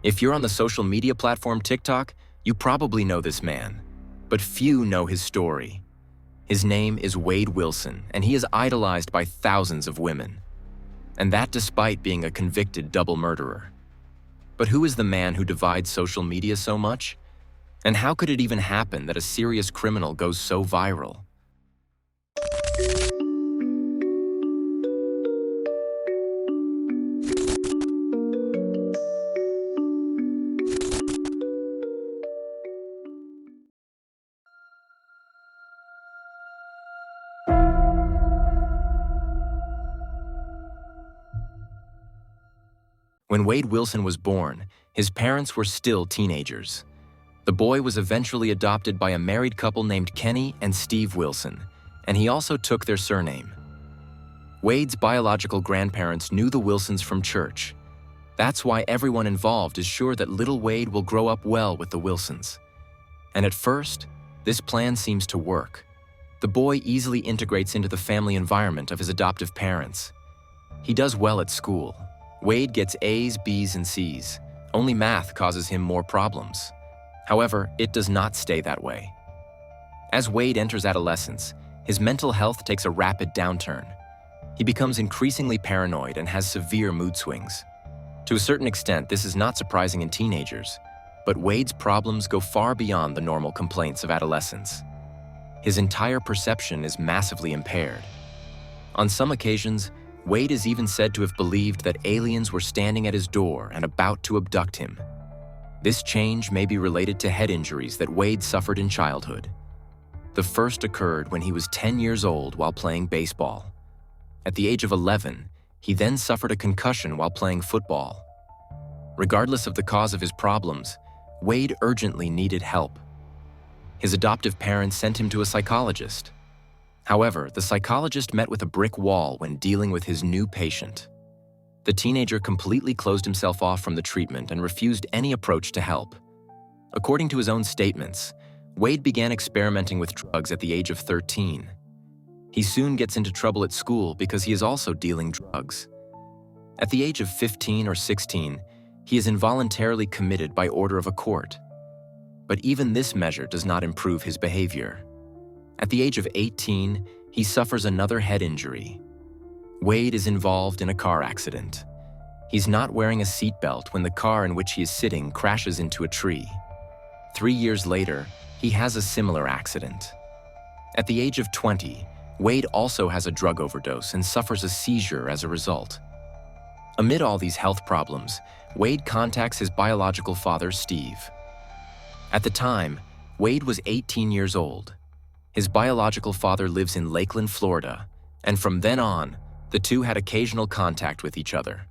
If you're on the social media platform TikTok, you probably know this man, but few know his story. His name is Wade Wilson, and he is idolized by thousands of women. And that despite being a convicted double murderer. But who is the man who divides social media so much? And how could it even happen that a serious criminal goes so viral? When Wade Wilson was born, his parents were still teenagers. The boy was eventually adopted by a married couple named Kenny and Steve Wilson, and he also took their surname. Wade's biological grandparents knew the Wilsons from church. That's why everyone involved is sure that little Wade will grow up well with the Wilsons. And at first, this plan seems to work. The boy easily integrates into the family environment of his adoptive parents. He does well at school. Wade gets A's, B's, and C's. Only math causes him more problems. However, it does not stay that way. As Wade enters adolescence, his mental health takes a rapid downturn. He becomes increasingly paranoid and has severe mood swings. To a certain extent, this is not surprising in teenagers, but Wade's problems go far beyond the normal complaints of adolescence. His entire perception is massively impaired. On some occasions, Wade is even said to have believed that aliens were standing at his door and about to abduct him. This change may be related to head injuries that Wade suffered in childhood. The first occurred when he was 10 years old while playing baseball. At the age of 11, he then suffered a concussion while playing football. Regardless of the cause of his problems, Wade urgently needed help. His adoptive parents sent him to a psychologist. However, the psychologist met with a brick wall when dealing with his new patient. The teenager completely closed himself off from the treatment and refused any approach to help. According to his own statements, Wade began experimenting with drugs at the age of 13. He soon gets into trouble at school because he is also dealing drugs. At the age of 15 or 16, he is involuntarily committed by order of a court. But even this measure does not improve his behavior. At the age of 18, he suffers another head injury. Wade is involved in a car accident. He's not wearing a seatbelt when the car in which he is sitting crashes into a tree. 3 years later, he has a similar accident. At the age of 20, Wade also has a drug overdose and suffers a seizure as a result. Amid all these health problems, Wade contacts his biological father, Steve. At the time, Wade was 18 years old. His biological father lives in Lakeland, Florida, and from then on, the two had occasional contact with each other.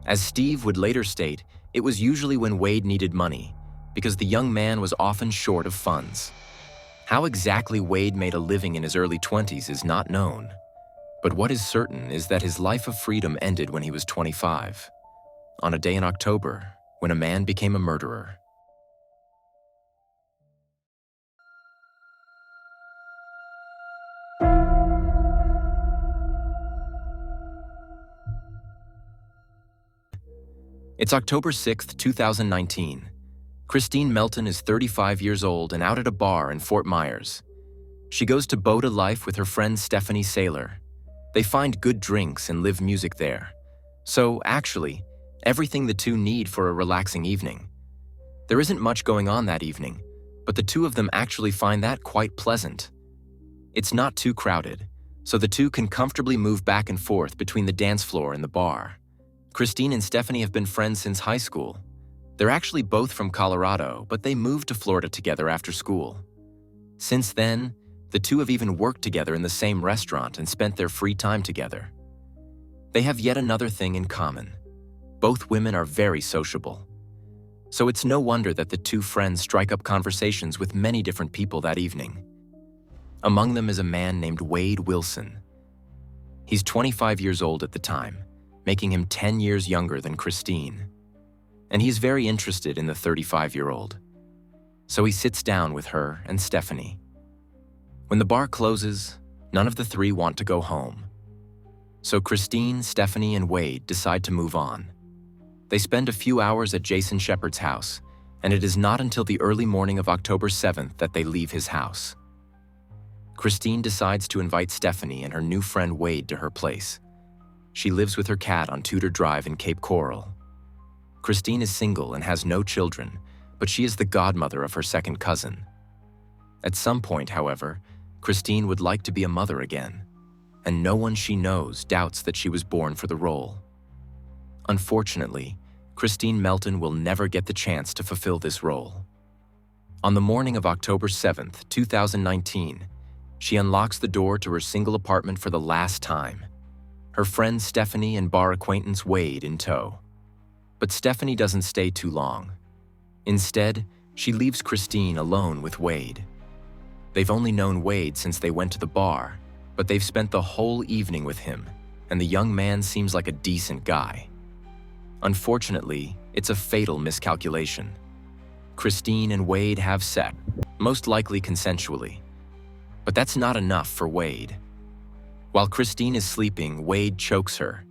As Steve would later state, it was usually when Wade needed money, because the young man was often short of funds. How exactly Wade made a living in his early 20s is not known, but what is certain is that his life of freedom ended when he was 25, on a day in October when a man became a murderer. It's October 6, 2019. Christine Melton is 35 years old and out at a bar in Fort Myers. She goes to Boda Life with her friend Stephanie Saylor. They find good drinks and live music there. So, actually, everything the two need for a relaxing evening. There isn't much going on that evening, but the two of them actually find that quite pleasant. It's not too crowded, so the two can comfortably move back and forth between the dance floor and the bar. Christine and Stephanie have been friends since high school. They're actually both from Colorado, but they moved to Florida together after school. Since then, the two have even worked together in the same restaurant and spent their free time together. They have yet another thing in common. Both women are very sociable. So it's no wonder that the two friends strike up conversations with many different people that evening. Among them is a man named Wade Wilson. He's 25 years old at the time, making him 10 years younger than Christine. And he's very interested in the 35-year-old. So he sits down with her and Stephanie. When the bar closes, none of the three want to go home. So Christine, Stephanie, and Wade decide to move on. They spend a few hours at Jason Shepard's house, and it is not until the early morning of October 7th that they leave his house. Christine decides to invite Stephanie and her new friend Wade to her place. She lives with her cat on Tudor Drive in Cape Coral. Christine is single and has no children, but she is the godmother of her second cousin. At some point, however, Christine would like to be a mother again, and no one she knows doubts that she was born for the role. Unfortunately, Christine Melton will never get the chance to fulfill this role. On the morning of October 7th, 2019, she unlocks the door to her single apartment for the last time, her friend Stephanie and bar acquaintance Wade in tow. But Stephanie doesn't stay too long. Instead, she leaves Christine alone with Wade. They've only known Wade since they went to the bar, but they've spent the whole evening with him, and the young man seems like a decent guy. Unfortunately, it's a fatal miscalculation. Christine and Wade have sex, most likely consensually. But that's not enough for Wade. While Christine is sleeping, Wade chokes her,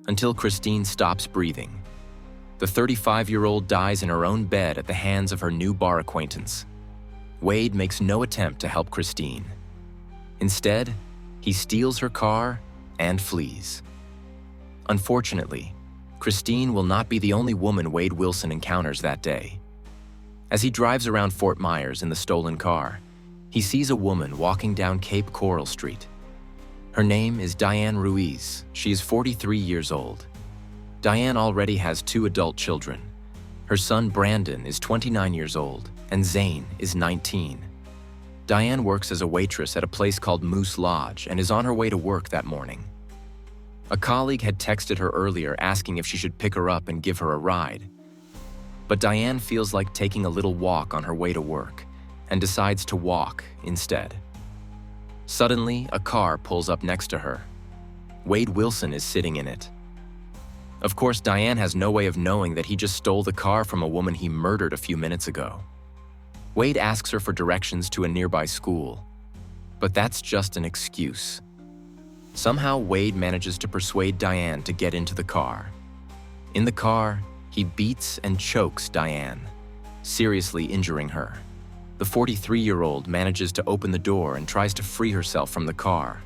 until Christine stops breathing. The 35-year-old dies in her own bed at the hands of her new bar acquaintance. Wade makes no attempt to help Christine. Instead, he steals her car and flees. Unfortunately, Christine will not be the only woman Wade Wilson encounters that day. As he drives around Fort Myers in the stolen car, he sees a woman walking down Cape Coral Street. Her name is Diane Ruiz. She is 43 years old. Diane already has 2 adult children. Her son Brandon is 29 years old, and Zane is 19. Diane works as a waitress at a place called Moose Lodge and is on her way to work that morning. A colleague had texted her earlier asking if she should pick her up and give her a ride. But Diane feels like taking a little walk on her way to work and decides to walk instead. Suddenly, a car pulls up next to her. Wade Wilson is sitting in it. Of course, Diane has no way of knowing that he just stole the car from a woman he murdered a few minutes ago. Wade asks her for directions to a nearby school, but that's just an excuse. Somehow, Wade manages to persuade Diane to get into the car. In the car, he beats and chokes Diane, seriously injuring her. The 43-year-old manages to open the door and tries to free herself from the car.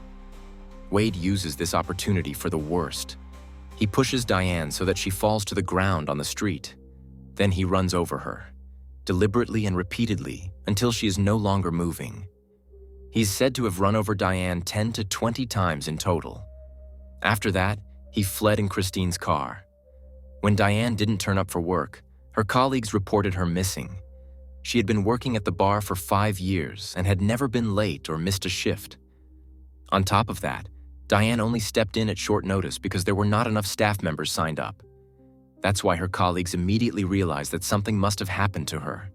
Wade uses this opportunity for the worst. He pushes Diane so that she falls to the ground on the street. Then he runs over her, deliberately and repeatedly, until she is no longer moving. He's said to have run over Diane 10 to 20 times in total. After that, he fled in Christine's car. When Diane didn't turn up for work, her colleagues reported her missing. She had been working at the bar for 5 years and had never been late or missed a shift. On top of that, Diane only stepped in at short notice because there were not enough staff members signed up. That's why her colleagues immediately realized that something must have happened to her.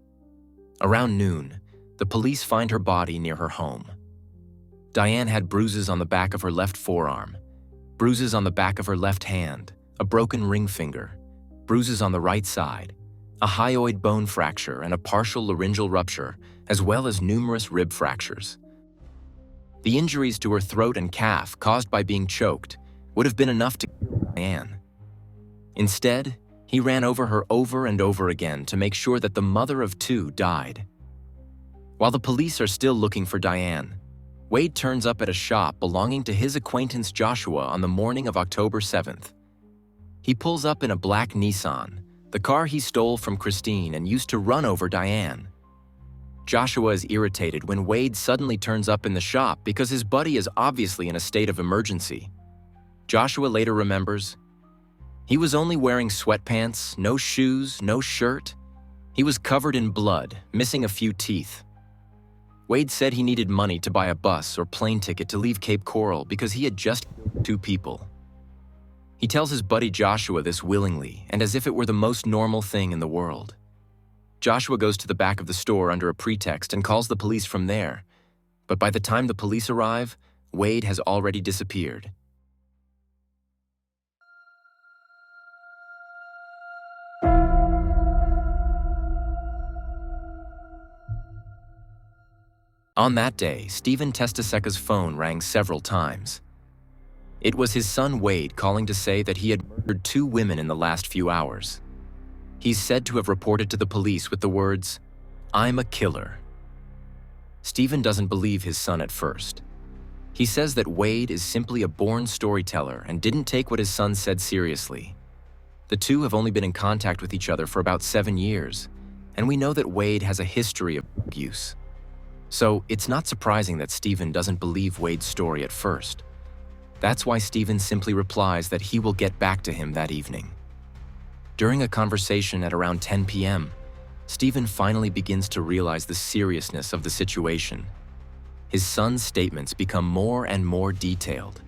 Around noon, the police find her body near her home. Diane had bruises on the back of her left forearm, bruises on the back of her left hand, a broken ring finger, bruises on the right side, a hyoid bone fracture and a partial laryngeal rupture, as well as numerous rib fractures. The injuries to her throat and calf caused by being choked would have been enough to kill Diane. Instead, he ran over her over and over again to make sure that the mother of 2 died. While the police are still looking for Diane, Wade turns up at a shop belonging to his acquaintance Joshua on the morning of October 7th. He pulls up in a black Nissan, the car he stole from Christine and used to run over Diane. Joshua is irritated when Wade suddenly turns up in the shop because his buddy is obviously in a state of emergency. Joshua later remembers, "He was only wearing sweatpants, no shoes, no shirt. He was covered in blood, missing a few teeth." Wade said he needed money to buy a bus or plane ticket to leave Cape Coral because he had just killed 2 people. He tells his buddy Joshua this willingly and as if it were the most normal thing in the world. Joshua goes to the back of the store under a pretext and calls the police from there, but by the time the police arrive, Wade has already disappeared. On that day, Stephen Testaseca's phone rang several times. It was his son Wade calling to say that he had murdered 2 women in the last few hours. He's said to have reported to the police with the words, "I'm a killer." Stephen doesn't believe his son at first. He says that Wade is simply a born storyteller and didn't take what his son said seriously. The two have only been in contact with each other for about 7 years, and we know that Wade has a history of drug use. So it's not surprising that Stephen doesn't believe Wade's story at first. That's why Stephen simply replies that he will get back to him that evening. During a conversation at around 10 p.m., Stephen finally begins to realize the seriousness of the situation. His son's statements become more and more detailed.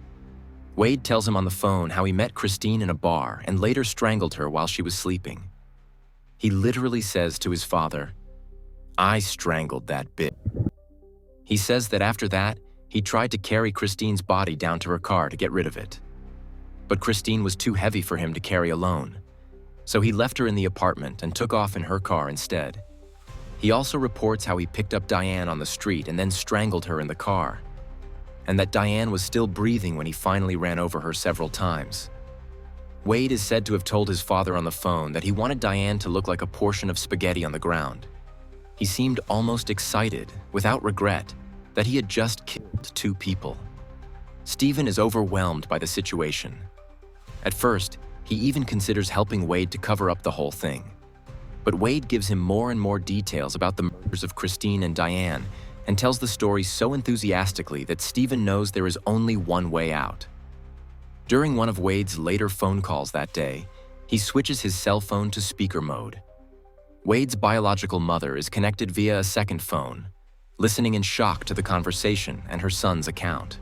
Wade tells him on the phone how he met Christine in a bar and later strangled her while she was sleeping. He literally says to his father, "I strangled that bitch." He says that after that, he tried to carry Christine's body down to her car to get rid of it. But Christine was too heavy for him to carry alone, so he left her in the apartment and took off in her car instead. He also reports how he picked up Diane on the street and then strangled her in the car, and that Diane was still breathing when he finally ran over her several times. Wade is said to have told his father on the phone that he wanted Diane to look like a portion of spaghetti on the ground. He seemed almost excited, without regret, that he had just killed 2 people. Stephen is overwhelmed by the situation. At first, he even considers helping Wade to cover up the whole thing. But Wade gives him more and more details about the murders of Christine and Diane and tells the story so enthusiastically that Stephen knows there is only one way out. During one of Wade's later phone calls that day, he switches his cell phone to speaker mode. Wade's biological mother is connected via a second phone, listening in shock to the conversation and her son's account.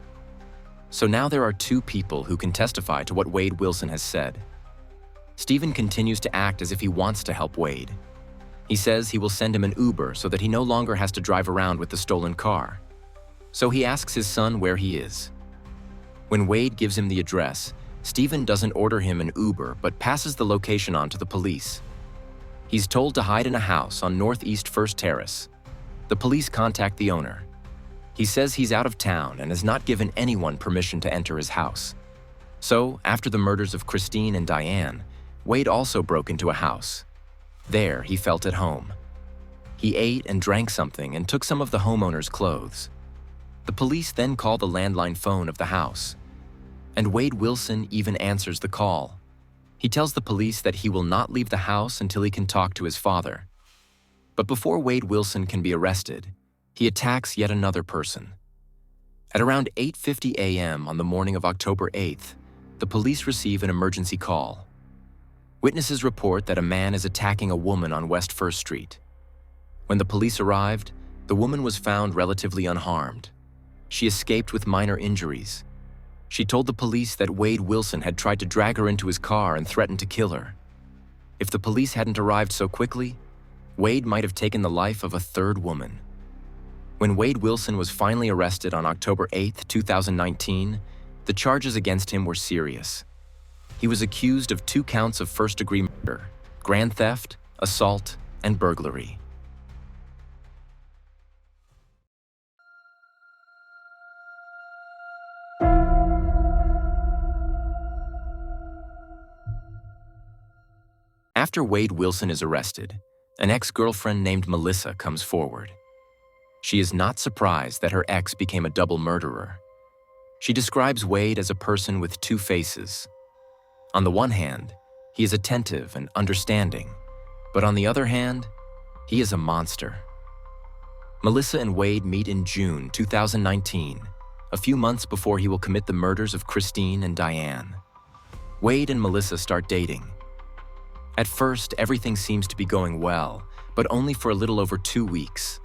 So now there are 2 people who can testify to what Wade Wilson has said. Stephen continues to act as if he wants to help Wade. He says he will send him an Uber so that he no longer has to drive around with the stolen car. So he asks his son where he is. When Wade gives him the address, Stephen doesn't order him an Uber but passes the location on to the police. He's told to hide in a house on Northeast First Terrace. The police contact the owner. He says he's out of town and has not given anyone permission to enter his house. So, after the murders of Christine and Diane, Wade also broke into a house. There, he felt at home. He ate and drank something and took some of the homeowner's clothes. The police then call the landline phone of the house. And Wade Wilson even answers the call. He tells the police that he will not leave the house until he can talk to his father. But before Wade Wilson can be arrested, he attacks yet another person. At around 8:50 a.m. on the morning of October 8th, the police receive an emergency call. Witnesses report that a man is attacking a woman on West First Street. When the police arrived, the woman was found relatively unharmed. She escaped with minor injuries. She told the police that Wade Wilson had tried to drag her into his car and threatened to kill her. If the police hadn't arrived so quickly, Wade might have taken the life of a 3rd woman. When Wade Wilson was finally arrested on October 8, 2019, the charges against him were serious. He was accused of 2 counts of first-degree murder, grand theft, assault, and burglary. After Wade Wilson is arrested, an ex-girlfriend named Melissa comes forward. She is not surprised that her ex became a double murderer. She describes Wade as a person with 2 faces. On the one hand, he is attentive and understanding, but on the other hand, he is a monster. Melissa and Wade meet in June 2019, a few months before he will commit the murders of Christine and Diane. Wade and Melissa start dating. At first, everything seems to be going well, but only for a little over 2 weeks.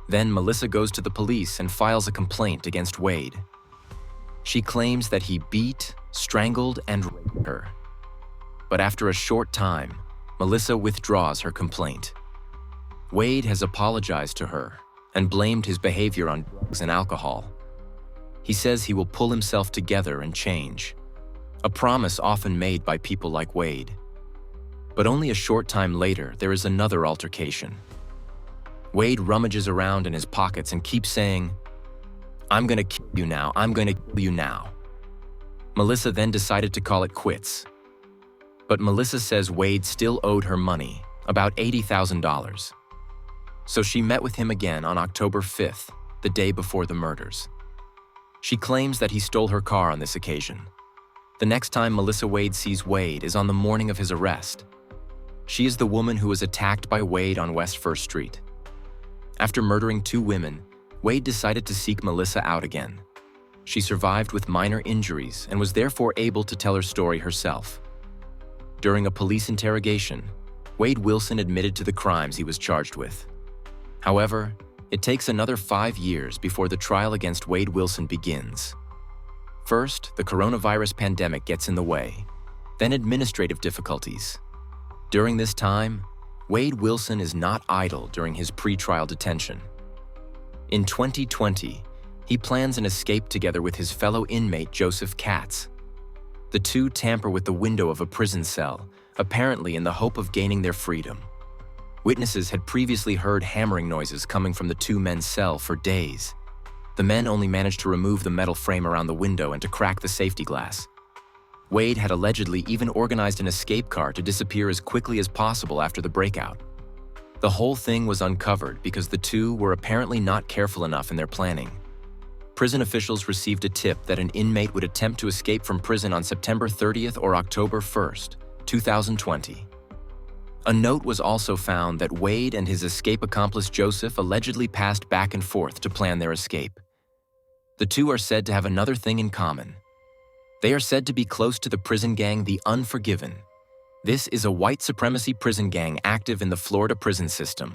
Then Melissa goes to the police and files a complaint against Wade. She claims that he beat, strangled, and raped her. But after a short time, Melissa withdraws her complaint. Wade has apologized to her and blamed his behavior on drugs and alcohol. He says he will pull himself together and change, a promise often made by people like Wade. But only a short time later, there is another altercation. Wade rummages around in his pockets and keeps saying, "I'm gonna kill you now, I'm gonna kill you now." Melissa then decided to call it quits. But Melissa says Wade still owed her money, about $80,000. So she met with him again on October 5th, the day before the murders. She claims that he stole her car on this occasion. The next time Melissa Wade sees Wade is on the morning of his arrest. She is the woman who was attacked by Wade on West 1st Street. After murdering 2 women, Wade decided to seek Melissa out again. She survived with minor injuries and was therefore able to tell her story herself. During a police interrogation, Wade Wilson admitted to the crimes he was charged with. However, it takes another 5 years before the trial against Wade Wilson begins. First, the coronavirus pandemic gets in the way, then administrative difficulties. During this time, Wade Wilson is not idle during his pretrial detention. In 2020, he plans an escape together with his fellow inmate Joseph Katz. The two tamper with the window of a prison cell, apparently in the hope of gaining their freedom. Witnesses had previously heard hammering noises coming from the 2 men's cell for days. The men only managed to remove the metal frame around the window and to crack the safety glass. Wade had allegedly even organized an escape car to disappear as quickly as possible after the breakout. The whole thing was uncovered because the 2 were apparently not careful enough in their planning. Prison officials received a tip that an inmate would attempt to escape from prison on September 30th or October 1st, 2020. A note was also found that Wade and his escape accomplice Joseph allegedly passed back and forth to plan their escape. The 2 are said to have another thing in common. They are said to be close to the prison gang the Unforgiven. This is a white supremacy prison gang active in the Florida prison system.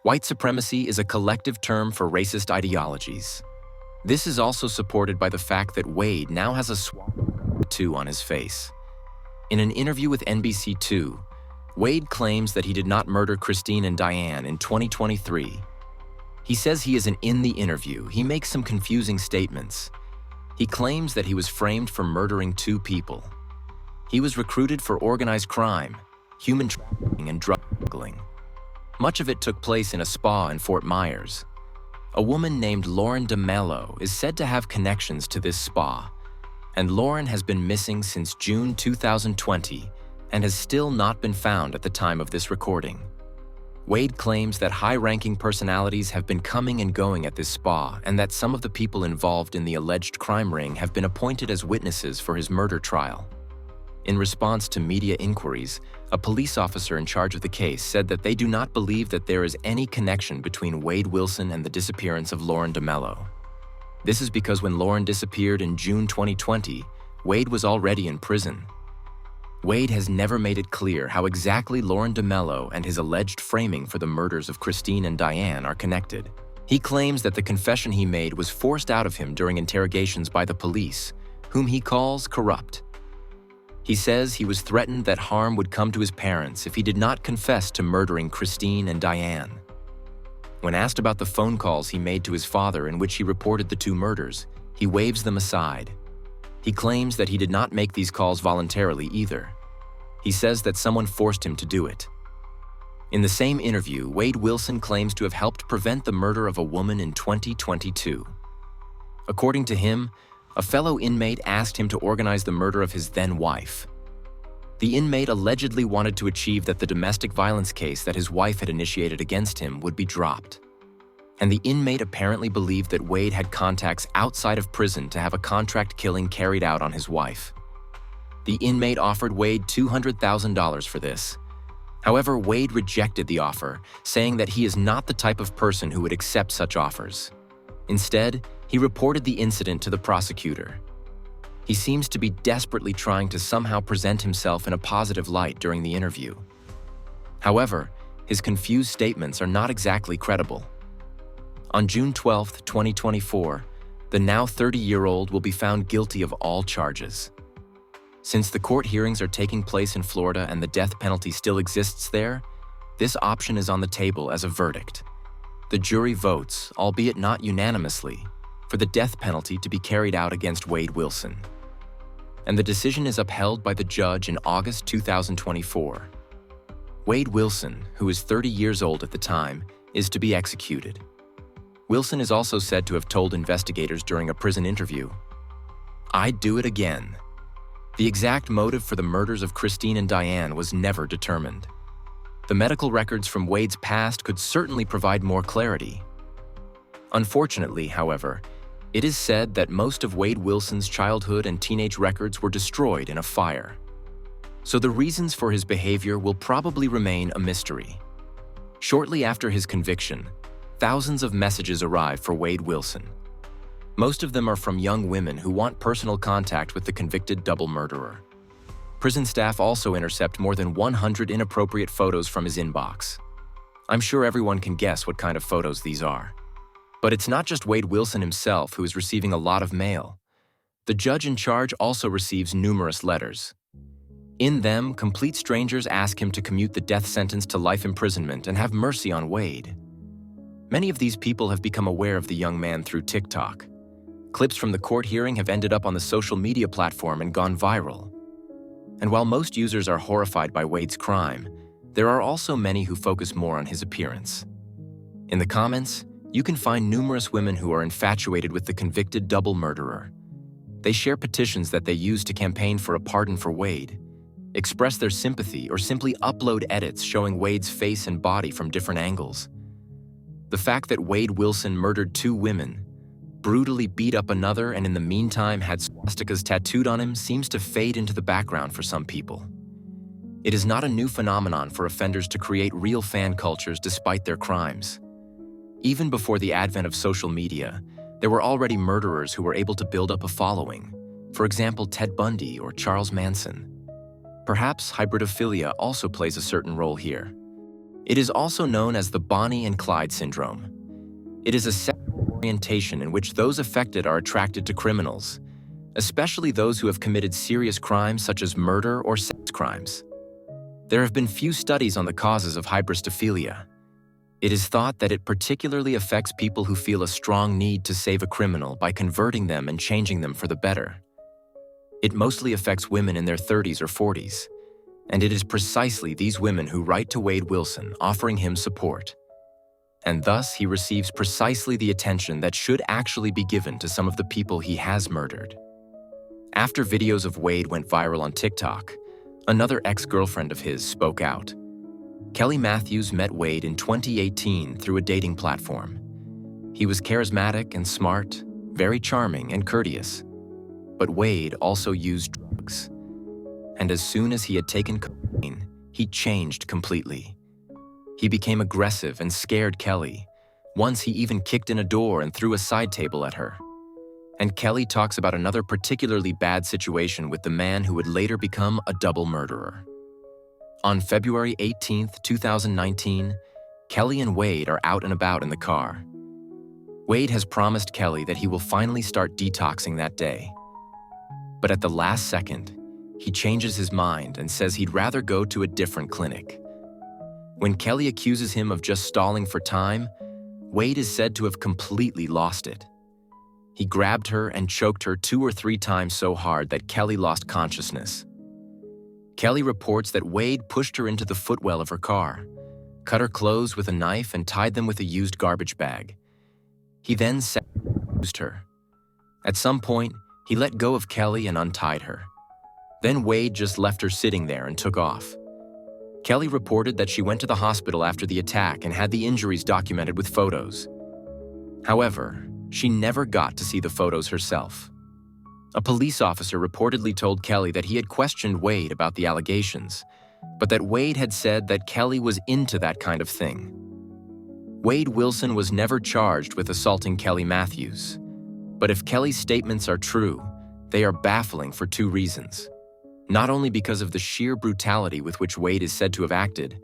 White supremacy is a collective term for racist ideologies. This is also supported by the fact that Wade now has a tattoo on his face. In an interview with NBC2, Wade claims that he did not murder Christine and Diane in 2023. He says he isn't in the interview. He makes some confusing statements. He claims that he was framed for murdering 2 people. He was recruited for organized crime, human trafficking, and drug smuggling. Much of it took place in a spa in Fort Myers. A woman named Lauren DeMello is said to have connections to this spa, and Lauren has been missing since June 2020 and has still not been found at the time of this recording. Wade claims that high-ranking personalities have been coming and going at this spa and that some of the people involved in the alleged crime ring have been appointed as witnesses for his murder trial. In response to media inquiries, a police officer in charge of the case said that they do not believe that there is any connection between Wade Wilson and the disappearance of Lauren DeMello. This is because when Lauren disappeared in June 2020, Wade was already in prison. Wade has never made it clear how exactly Lauren DeMello and his alleged framing for the murders of Christine and Diane are connected. He claims that the confession he made was forced out of him during interrogations by the police, whom he calls corrupt. He says he was threatened that harm would come to his parents if he did not confess to murdering Christine and Diane. When asked about the phone calls he made to his father in which he reported the 2 murders, he waves them aside. He claims that he did not make these calls voluntarily either. He says that someone forced him to do it. In the same interview, Wade Wilson claims to have helped prevent the murder of a woman in 2022. According to him, a fellow inmate asked him to organize the murder of his then-wife. The inmate allegedly wanted to achieve that the domestic violence case that his wife had initiated against him would be dropped. And the inmate apparently believed that Wade had contacts outside of prison to have a contract killing carried out on his wife. The inmate offered Wade $200,000 for this. However, Wade rejected the offer, saying that he is not the type of person who would accept such offers. Instead, he reported the incident to the prosecutor. He seems to be desperately trying to somehow present himself in a positive light during the interview. However, his confused statements are not exactly credible. On June 12, 2024, the now 30-year-old will be found guilty of all charges. Since the court hearings are taking place in Florida and the death penalty still exists there, this option is on the table as a verdict. The jury votes, albeit not unanimously, for the death penalty to be carried out against Wade Wilson. And the decision is upheld by the judge in August 2024. Wade Wilson, who is 30 years old at the time, is to be executed. Wilson is also said to have told investigators during a prison interview, "I'd do it again." The exact motive for the murders of Christine and Diane was never determined. The medical records from Wade's past could certainly provide more clarity. Unfortunately, however, it is said that most of Wade Wilson's childhood and teenage records were destroyed in a fire. So the reasons for his behavior will probably remain a mystery. Shortly after his conviction, thousands of messages arrive for Wade Wilson. Most of them are from young women who want personal contact with the convicted double murderer. Prison staff also intercept more than 100 inappropriate photos from his inbox. I'm sure everyone can guess what kind of photos these are. But it's not just Wade Wilson himself who is receiving a lot of mail. The judge in charge also receives numerous letters. In them, complete strangers ask him to commute the death sentence to life imprisonment and have mercy on Wade. Many of these people have become aware of the young man through TikTok. Clips from the court hearing have ended up on the social media platform and gone viral. And while most users are horrified by Wade's crime, there are also many who focus more on his appearance. In the comments, you can find numerous women who are infatuated with the convicted double murderer. They share petitions that they use to campaign for a pardon for Wade, express their sympathy, or simply upload edits showing Wade's face and body from different angles. The fact that Wade Wilson murdered 2 women, brutally beat up another, and in the meantime had swastikas tattooed on him seems to fade into the background for some people. It is not a new phenomenon for offenders to create real fan cultures despite their crimes. Even before the advent of social media, there were already murderers who were able to build up a following. For example, Ted Bundy or Charles Manson. Perhaps hybridophilia also plays a certain role here. It is also known as the Bonnie and Clyde syndrome. It is a sexual orientation in which those affected are attracted to criminals, especially those who have committed serious crimes such as murder or sex crimes. There have been few studies on the causes of hybridophilia. It is thought that it particularly affects people who feel a strong need to save a criminal by converting them and changing them for the better. It mostly affects women in their 30s or 40s, and it is precisely these women who write to Wade Wilson offering him support. And thus, he receives precisely the attention that should actually be given to some of the people he has murdered. After videos of Wade went viral on TikTok, another ex-girlfriend of his spoke out. Kelly Matthews met Wade in 2018 through a dating platform. He was charismatic and smart, very charming and courteous. But Wade also used drugs. And as soon as he had taken cocaine, he changed completely. He became aggressive and scared Kelly. Once he even kicked in a door and threw a side table at her. And Kelly talks about another particularly bad situation with the man who would later become a double murderer. On February 18, 2019, Kelly and Wade are out and about in the car. Wade has promised Kelly that he will finally start detoxing that day. But at the last second, he changes his mind and says he'd rather go to a different clinic. When Kelly accuses him of just stalling for time, Wade is said to have completely lost it. He grabbed her and choked her 2 or 3 times so hard that Kelly lost consciousness. Kelly reports that Wade pushed her into the footwell of her car, cut her clothes with a knife and tied them with a used garbage bag. He then used her. At some point, he let go of Kelly and untied her. Then Wade just left her sitting there and took off. Kelly reported that she went to the hospital after the attack and had the injuries documented with photos. However, she never got to see the photos herself. A police officer reportedly told Kelly that he had questioned Wade about the allegations, but that Wade had said that Kelly was into that kind of thing. Wade Wilson was never charged with assaulting Kelly Matthews. But if Kelly's statements are true, they are baffling for 2 reasons. Not only because of the sheer brutality with which Wade is said to have acted,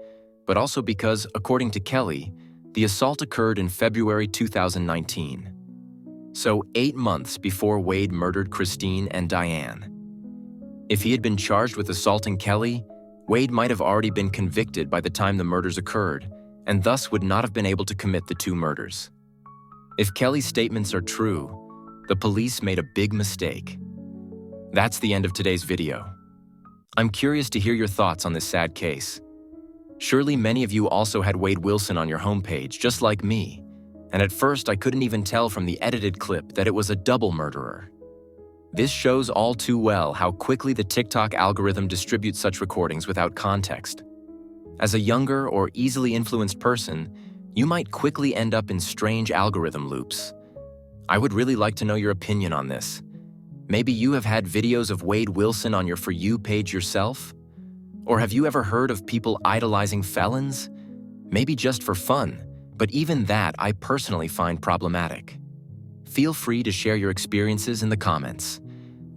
but also because, according to Kelly, the assault occurred in February 2019. So 8 months before Wade murdered Christine and Diane. If he had been charged with assaulting Kelly, Wade might have already been convicted by the time the murders occurred, and thus would not have been able to commit the 2 murders. If Kelly's statements are true, the police made a big mistake. That's the end of today's video. I'm curious to hear your thoughts on this sad case. Surely many of you also had Wade Wilson on your homepage, just like me, and at first I couldn't even tell from the edited clip that it was a double murderer. This shows all too well how quickly the TikTok algorithm distributes such recordings without context. As a younger or easily influenced person, you might quickly end up in strange algorithm loops. I would really like to know your opinion on this. Maybe you have had videos of Wade Wilson on your For You page yourself? Or have you ever heard of people idolizing felons? Maybe just for fun, but even that I personally find problematic. Feel free to share your experiences in the comments.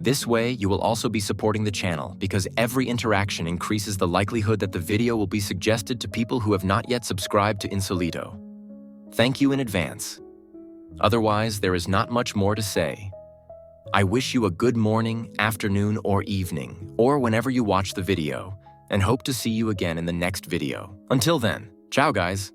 This way, you will also be supporting the channel because every interaction increases the likelihood that the video will be suggested to people who have not yet subscribed to Insolito. Thank you in advance. Otherwise, there is not much more to say. I wish you a good morning, afternoon, or evening, or whenever you watch the video, and hope to see you again in the next video. Until then, ciao guys!